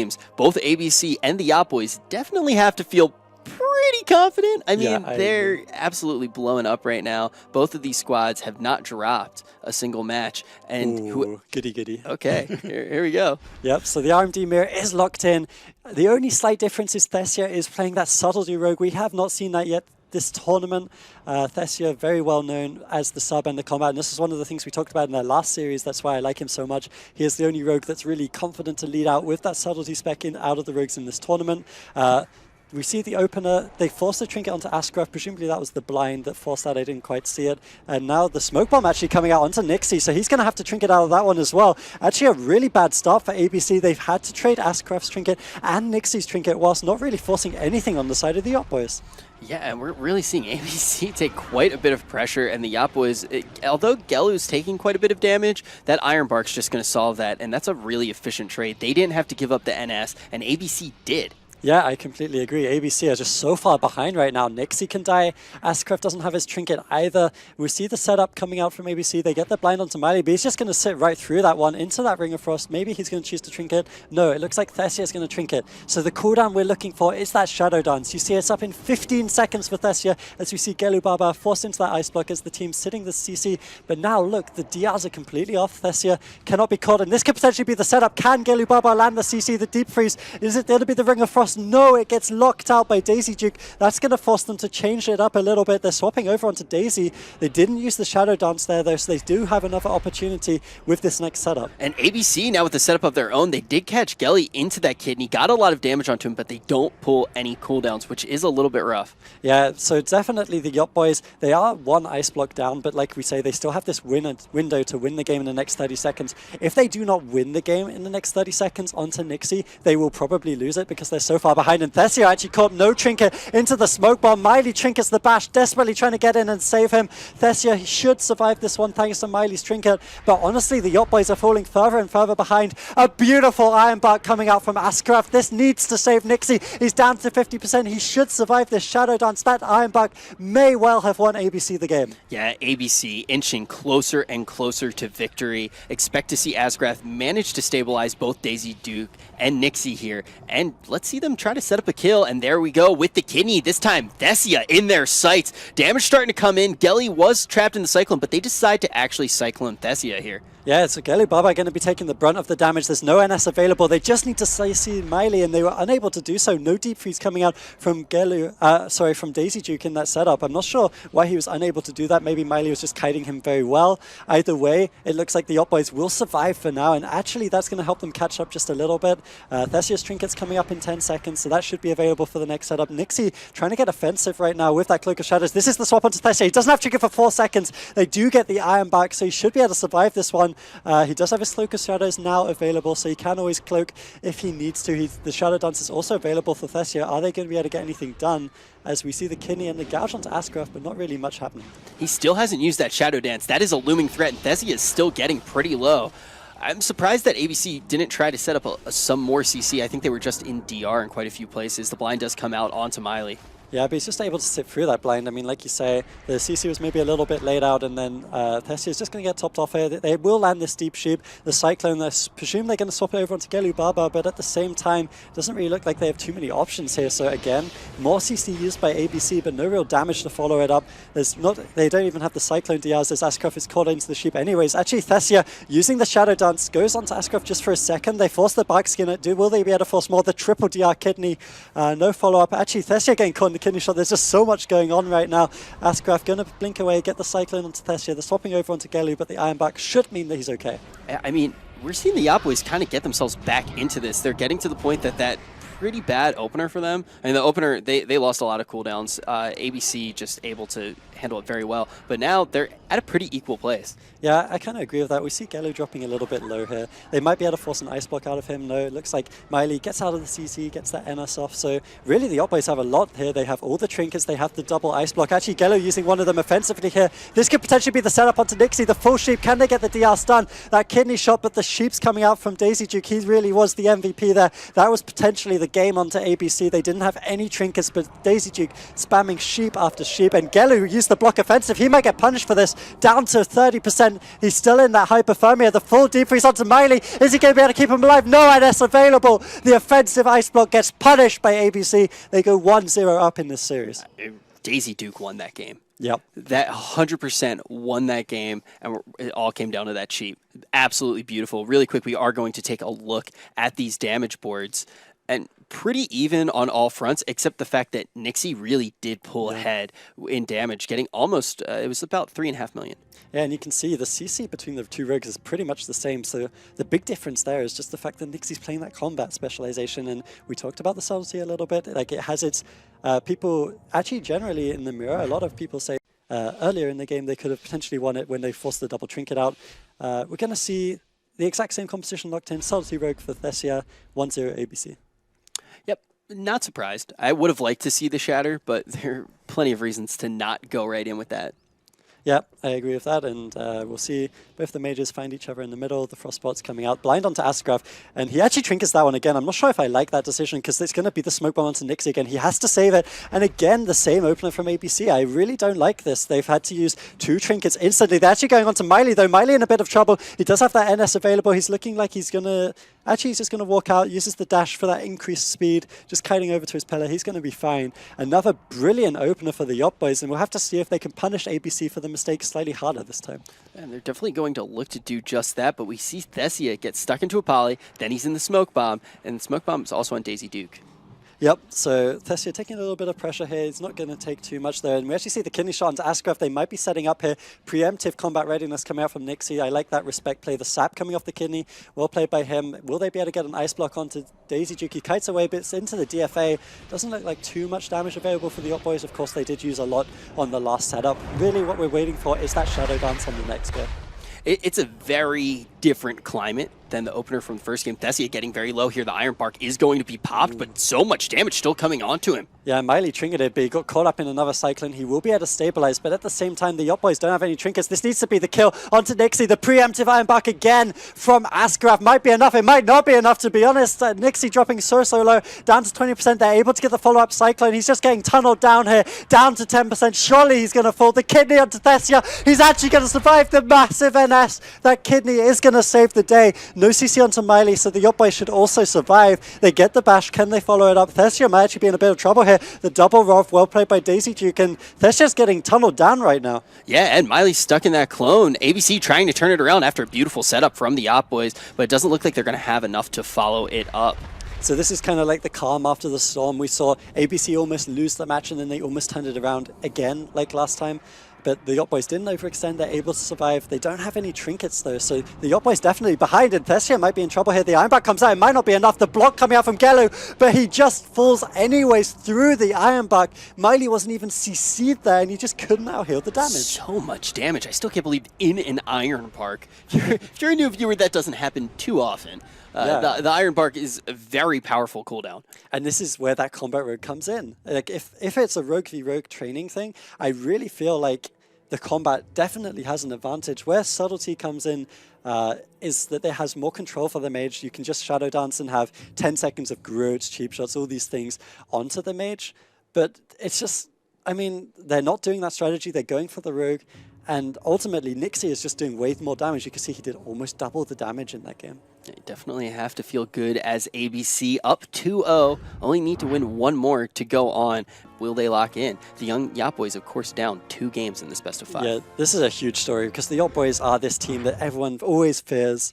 teams, both ABC and the Yacht Boys, definitely have to feel pretty confident. I mean, they're absolutely blowing up right now. Both of these squads have not dropped a single match. And goody. Okay, here we go. Yep, so the RMD mirror is locked in. The only slight difference is Thessia is playing that subtlety rogue. We have not seen that yet this tournament. Thessia, very well known as the sub and the combat, and this is one of the things we talked about in their last series. That's why I like him so much. He is the only rogue that's really confident to lead out with that subtlety spec in out of the rogues in this tournament. We see the opener, they forced the trinket onto Ascraft, presumably that was the blind that forced that, I didn't quite see it. And now the smoke bomb actually coming out onto Nixie, so he's going to have to trinket out of that one as well. Actually a really bad start for ABC, they've had to trade Ascraft's trinket and Nixie's trinket whilst not really forcing anything on the side of the Yacht Boys. Yeah, and we're really seeing ABC take quite a bit of pressure, and the Yacht Boys, although Gelu's taking quite a bit of damage, that Iron Bark's just going to solve that, and that's a really efficient trade. They didn't have to give up the NS, and ABC did. Yeah, I completely agree. ABC are just so far behind right now. Nixie can die. Ascraft doesn't have his trinket either. We see the setup coming out from ABC. They get the blind onto Miley, but he's just going to sit right through that one into that Ring of Frost. Maybe he's going to choose to trinket. No, it looks like Thessia is going to trinket. So the cooldown we're looking for is that Shadow Dance. You see it's up in 15 seconds for Thessia as we see Gelu Baba forced into that Ice Block as the team's sitting the CC. But now look, the DRs are completely off. Thessia cannot be caught, and this could potentially be the setup. Can Gelu Baba land the CC, the Deep Freeze? Is it going to be the Ring of Frost? No, it gets locked out by Daisy Duke. That's going to force them to change it up a little bit. They're swapping over onto Daisy. They didn't use the Shadow Dance there, though, so they do have another opportunity with this next setup. And ABC, now with the setup of their own, they did catch Gelly into that kidney, got a lot of damage onto him, but they don't pull any cooldowns, which is a little bit rough. Yeah, so definitely the Yacht Boys, they are one Ice Block down, but like we say, they still have this window to win the game in the next 30 seconds. If they do not win the game in the next 30 seconds onto Nixie, they will probably lose it because they're so far behind. And Thessia actually caught no trinket into the smoke bomb. Miley trinkets the bash, desperately trying to get in and save him. Thessia should survive this one thanks to Miley's trinket, but honestly the Yacht Boys are falling further and further behind. A beautiful Iron Bark coming out from Ascraft. This needs to save Nixie. He's down to 50%. He should survive this Shadow Dance. That Iron Bark may well have won ABC the game. Yeah, ABC inching closer and closer to victory. Expect to see Ascraft manage to stabilize both Daisy Duke and Nixie here, and let's see them try to set up a kill. And there we go with the kidney. This time Thessia in their sights. Damage starting to come in. Gelly was trapped in the Cyclone, but they decide to actually Cyclone Thessia here. Yeah, so Gelu Baba are going to be taking the brunt of the damage. There's no NS available. They just need to see Miley, and they were unable to do so. No Deep Freeze coming out from from Daisy Duke in that setup. I'm not sure why he was unable to do that. Maybe Miley was just kiting him very well. Either way, it looks like the Yacht Boys will survive for now, and actually that's going to help them catch up just a little bit. Thessia's trinket's coming up in 10 seconds, so that should be available for the next setup. Nixie trying to get offensive right now with that Cloak of Shadows. This is the swap onto Thessia. He doesn't have trinket for 4 seconds. They do get the Iron Bark, so he should be able to survive this one. He does have his Cloak of Shadows now available, so he can always cloak if he needs to. The Shadow Dance is also available for Thessia. Are they going to be able to get anything done? As we see the kidney and the gouge onto Ascraft, but not really much happening. He still hasn't used that Shadow Dance. That is a looming threat, and Thessia is still getting pretty low. I'm surprised that ABC didn't try to set up some more CC. I think they were just in DR in quite a few places. The blind does come out onto Miley. Yeah, but he's just able to sit through that blind. I mean, like you say, the CC was maybe a little bit laid out, and then Thessia is just going to get topped off here. They will land this Deep Sheep. The Cyclone, I presume they're going to swap it over onto Gelu Baba, but at the same time, it doesn't really look like they have too many options here. So again, more CC used by ABC, but no real damage to follow it up. They don't even have the Cyclone DRs as Ascraft is caught into the Sheep anyways. Actually, Thessia, using the Shadow Dance, goes onto Ascraft just for a second. They force the Bark Skin. Will they be able to force more? The triple DR Kidney, no follow-up. Actually, Thessia getting caught in the Kidney Shot. There's just so much going on right now. Ascraft going to blink away, get the Cyclone onto Thessia. They're swapping over onto Gelu, but the Iron Bark should mean that he's okay. I mean, we're seeing the Yacht Boys kind of get themselves back into this. They're getting to the point that pretty bad opener for them. I mean, the opener, they lost a lot of cooldowns. ABC just able to handle it very well. But now they're at a pretty equal place. Yeah, I kind of agree with that. We see Gelu dropping a little bit low here. They might be able to force an Ice Block out of him. No, it looks like Miley gets out of the CC, gets that NS off. So really the Yacht Boys have a lot here. They have all the trinkets. They have the double Ice Block. Actually, Gelu using one of them offensively here. This could potentially be the setup onto Nixie. The full Sheep. Can they get the DR stun? That Kidney Shot, but the Sheep's coming out from Daisy Duke. He really was the MVP there. That was potentially the game onto ABC. They didn't have any trinkets, but Daisy Duke spamming Sheep after Sheep. And Gelu using use the block offensive. He might get punished for this. Down to 30%. He's still in that hypothermia. The full deep freeze onto Miley. Is he going to be able to keep him alive? No NS available. The offensive ice block gets punished by ABC. They go 1-0 up in this series. Daisy Duke won that game. Yep. That 100% won that game, and it all came down to that cheat. Absolutely beautiful. Really quick, we are going to take a look at these damage boards, and pretty even on all fronts, except the fact that Nixie really did pull ahead in damage, getting almost, it was about 3.5 million. Yeah, and you can see the CC between the two rogues is pretty much the same. So the big difference there is just the fact that Nixie's playing that combat specialization. And we talked about the subtlety a little bit. Like, it has its people, actually generally in the mirror, a lot of people say earlier in the game they could have potentially won it when they forced the double trinket out. We're going to see the exact same composition locked in. Subtlety rogue for Thessia, 1-0 ABC. Yep, not surprised. I would have liked to see the shatter, but there are plenty of reasons to not go right in with that. Yeah, I agree with that, and we'll see both the mages find each other in the middle, the Frostbot's coming out, blind onto Asgraf, and he actually trinkets that one again. I'm not sure if I like that decision, because it's going to be the smoke bomb onto Nixie again. He has to save it, and again, the same opener from ABC. I really don't like this. They've had to use 2 trinkets instantly. They're actually going on to Miley, though. Miley in a bit of trouble. He does have that NS available. He's looking like he's going to... Actually, he's just going to walk out, uses the dash for that increased speed, just kiting over to his pillar. He's going to be fine. Another brilliant opener for the Yacht Boys, and we'll have to see if they can punish ABC for the mistake slightly harder this time. And they're definitely going to look to do just that, but we see Thessia get stuck into a poly, then he's in the smoke bomb, and the smoke bomb is also on Daisy Duke. Yep, so Thessia taking a little bit of pressure here. He's not going to take too much there. And we actually see the kidney shot into Asgraf. They might be setting up here. Preemptive combat readiness coming out from Nixie. I like that respect play. The sap coming off the kidney. Well played by him. Will they be able to get an ice block onto Daisy Duke? He kites away, but it's into the DFA. Doesn't look like too much damage available for the Yacht Boys. Of course, they did use a lot on the last setup. Really what we're waiting for is that Shadow Dance on the next game. It's a very different climate than the opener from the first game. Thessia getting very low here. The Iron Bark is going to be popped, but so much damage still coming onto him. Yeah, Miley trinketed, but he got caught up in another cyclone. He will be able to stabilize, but at the same time, the Yacht Boys don't have any trinkets. This needs to be the kill onto Nixie. The preemptive Iron Bark again from Asgraf might be enough. It might not be enough, to be honest. Nixie dropping so low, down to 20%. They're able to get the follow-up cyclone. He's just getting tunneled down here, down to 10%. Surely he's going to fall. The kidney onto Thessia. He's actually going to survive the massive NS. That kidney is going to save the day. No CC onto Miley, so the Yacht Boys should also survive. They get the bash. Can they follow it up? Thessia might actually be in a bit of trouble here. The double Rolf, well played by Daisy Duke, and Thessia's getting tunneled down right now. Yeah, and Miley's stuck in that clone. ABC trying to turn it around after a beautiful setup from the Yacht Boys, but it doesn't look like they're going to have enough to follow it up. So this is kind of like the calm after the storm. We saw ABC almost lose the match, and then they almost turned it around again like last time. But the Yacht Boys didn't overextend. They're able to survive. They don't have any trinkets, though, so the Yacht Boys definitely behind, and Thessia might be in trouble here. The Iron Bark comes out. It might not be enough. The block coming out from Gelu, but he just falls anyways through the Iron Bark. Miley wasn't even CC'd there, and he just couldn't out-heal the damage. So much damage. I still can't believe in an Iron Bark. If you're a new viewer, that doesn't happen too often. The Iron Bark is a very powerful cooldown. And this is where that combat rogue comes in. Like, if it's a rogue v rogue training thing, I really feel like the combat definitely has an advantage. Where subtlety comes in is that it has more control for the mage. You can just shadow dance and have 10 seconds of growth, cheap shots, all these things onto the mage. But it's just, I mean, they're not doing that strategy. They're going for the rogue. And ultimately, Nixie is just doing way more damage. You can see he did almost double the damage in that game. You definitely have to feel good as ABC up 2-0. Only need to win one more to go on. Will they lock in? The young Yacht Boys, of course, down 2 games in this best of 5. Yeah, this is a huge story because the Yacht Boys are this team that everyone always fears.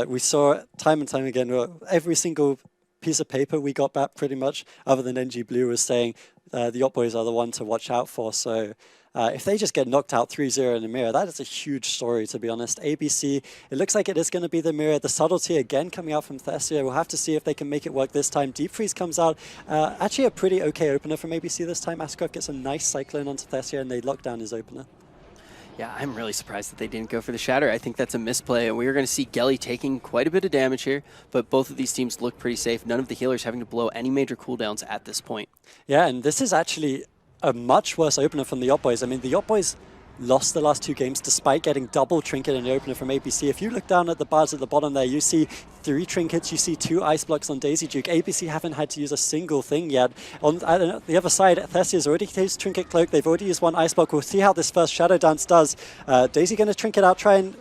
We saw it time and time again. Every single piece of paper we got back pretty much, other than NG Blue, was saying the Yacht Boys are the one to watch out for. So if they just get knocked out 3-0 in the mirror, that is a huge story, to be honest. ABC, it looks like it is going to be the mirror. The subtlety again coming out from Thessia. We'll have to see if they can make it work this time. Deep Freeze comes out. Actually a pretty okay opener from ABC this time. Asgraf gets a nice cyclone onto Thessia, and they lock down his opener. Yeah, I'm really surprised that they didn't go for the Shatter. I think that's a misplay, and we are going to see Gelly taking quite a bit of damage here, but both of these teams look pretty safe. None of the healers having to blow any major cooldowns at this point. Yeah, and this is actually a much worse opener from the Yacht Boys. I mean, the Yacht Boys lost the last 2 games despite getting double trinket in the opener from ABC. If you look down at the bars at the bottom there, you see 3 trinkets, you see 2 ice blocks on Daisy Duke. ABC haven't had to use a single thing yet. On the other side, Thessia's already used Trinket Cloak. They've already used 1 ice block. We'll see how this first Shadow Dance does. Daisy going to Trinket out, try and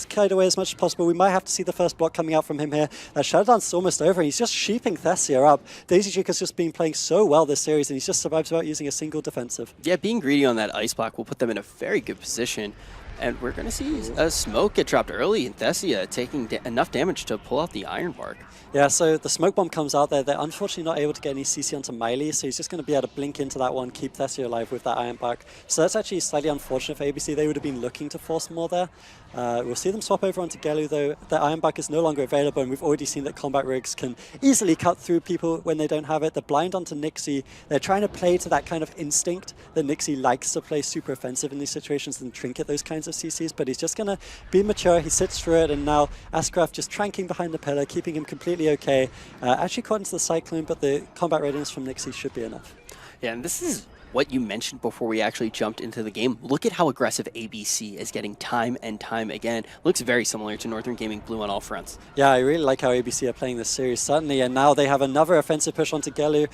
kite away as much as possible. We might have to see the first block coming out from him here. Shadow Dance is almost over, and he's just sheeping Thessia up. Daisy Duke has just been playing so well this series, and he's just survived without using a single defensive. Yeah, being greedy on that ice block will put them in a very good position. And we're going to see a smoke get dropped early, and Thessia taking enough damage to pull out the Iron Bark. Yeah, so the smoke bomb comes out there. They're unfortunately not able to get any CC onto Miley, so he's just going to be able to blink into that one, keep Thessia alive with that Iron Bark. So that's actually slightly unfortunate for ABC. They would have been looking to force more there. We'll see them swap over onto Gelu, though. The Iron Bark is no longer available, and we've already seen that combat rigs can easily cut through people when they don't have it. They're blind onto Nixie. They're trying to play to that kind of instinct that Nixie likes to play super offensive in these situations and trinket those kinds of CCs, but he's just going to be mature. He sits through it, and now Ascraft just tranking behind the pillar, keeping him completely okay. Actually caught into the Cyclone, but the combat readiness from Nixie should be enough. Yeah, and this is what you mentioned before we actually jumped into the game. Look at how aggressive ABC is getting time and time again. Looks very similar to Northern Gaming Blue on all fronts. Yeah, I really like how ABC are playing this series, certainly. And now they have another offensive push onto Gelu.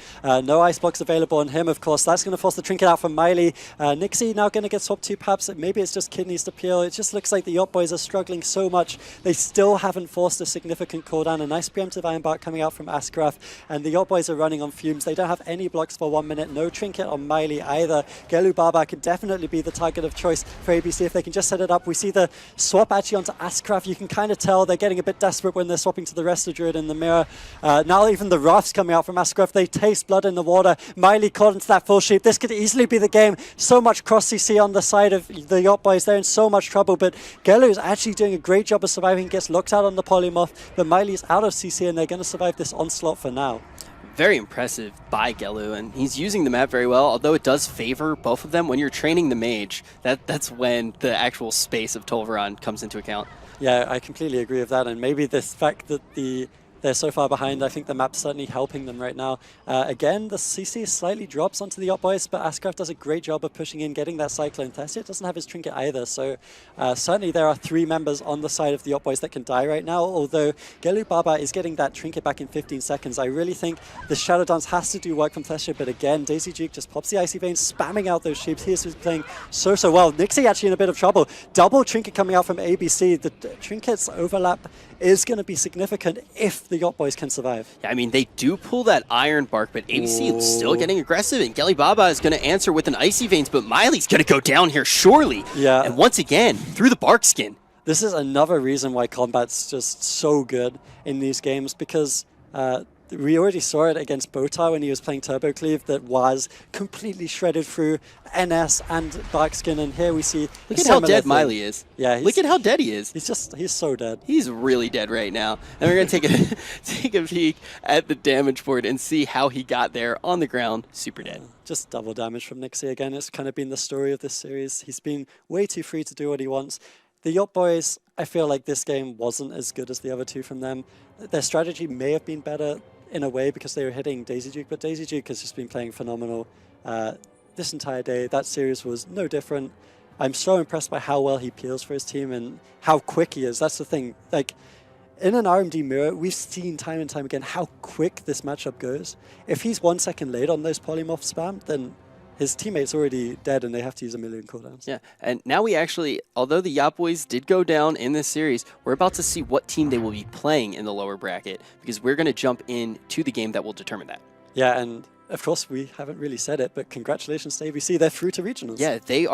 No ice blocks available on him, of course. That's going to force the trinket out from Miley. Nixie now going to get swapped to perhaps. Maybe it's just kidneys to peel. It just looks like the Yacht Boys are struggling so much. They still haven't forced a significant cooldown. A nice preemptive Iron Bark coming out from Ascraft. And the Yacht Boys are running on fumes. They don't have any blocks for 1 minute. No trinket on Miley either. Gelu Baba could definitely be the target of choice for ABC if they can just set it up. We see the swap actually onto Ascraft. You can kind of tell they're getting a bit desperate when they're swapping to the rest of Druid in the mirror. Now even the rafts coming out from Ascraft, they taste blood in the water. Miley caught into that full sheep. This could easily be the game. So much cross CC on the side of the Yacht Boys. They're in so much trouble, but Gelu is actually doing a great job of surviving. Gets locked out on the Polymorph, but Miley's out of CC, and they're going to survive this onslaught for now. Very impressive by Gelu, and he's using the map very well, although it does favor both of them. When you're training the mage, that's when the actual space of Tolvaron comes into account. Yeah, I completely agree with that, and maybe this fact that they're so far behind, I think the map's certainly helping them right now. Again, the CC slightly drops onto the Yacht Boys, but Ascraft does a great job of pushing in, getting that Cyclone. Thessia doesn't have his trinket either, so certainly there are 3 members on the side of the Yacht Boys that can die right now, although Gelu Baba is getting that trinket back in 15 seconds. I really think the Shadow Dance has to do work from Thessia, but again, Daisy Duke just pops the Icy Veins, spamming out those sheeps. He is playing so well. Nixie actually in a bit of trouble. Double trinket coming out from ABC. The trinkets overlap is going to be significant if the Yacht Boys can survive. Yeah, I mean, they do pull that Iron Bark, but ABC is still getting aggressive, and Gelu Baba is going to answer with an Icy Veins, but Miley's going to go down here, surely. Yeah. And once again, through the Bark Skin. This is another reason why combat's just so good in these games, because we already saw it against Botar when he was playing Turbo Cleave, that was completely shredded through NS and Barkskin, and here we see Look at how dead Miley is. Yeah, look at how dead he is. He's so dead. He's really dead right now. And we're going to take a peek at the damage board and see how he got there on the ground. Super dead. Just double damage from Nixie again. It's kind of been the story of this series. He's been way too free to do what he wants. The Yacht Boys, I feel like this game wasn't as good as the other 2 from them. Their strategy may have been better in a way because they were hitting Daisy Duke, but Daisy Duke has just been playing phenomenal this entire day. That series was no different. I'm so impressed by how well he peels for his team and how quick he is. That's the thing. Like, in an RMD mirror, we've seen time and time again how quick this matchup goes. If he's 1 second late on those polymorph spam, then his teammate's already dead and they have to use a million cooldowns. Yeah, and now we actually, although the Yacht Boys did go down in this series, we're about to see what team they will be playing in the lower bracket, because we're going to jump into the game that will determine that. Yeah, and of course we haven't really said it, but congratulations to ABC, they're through to regionals. Yeah, they are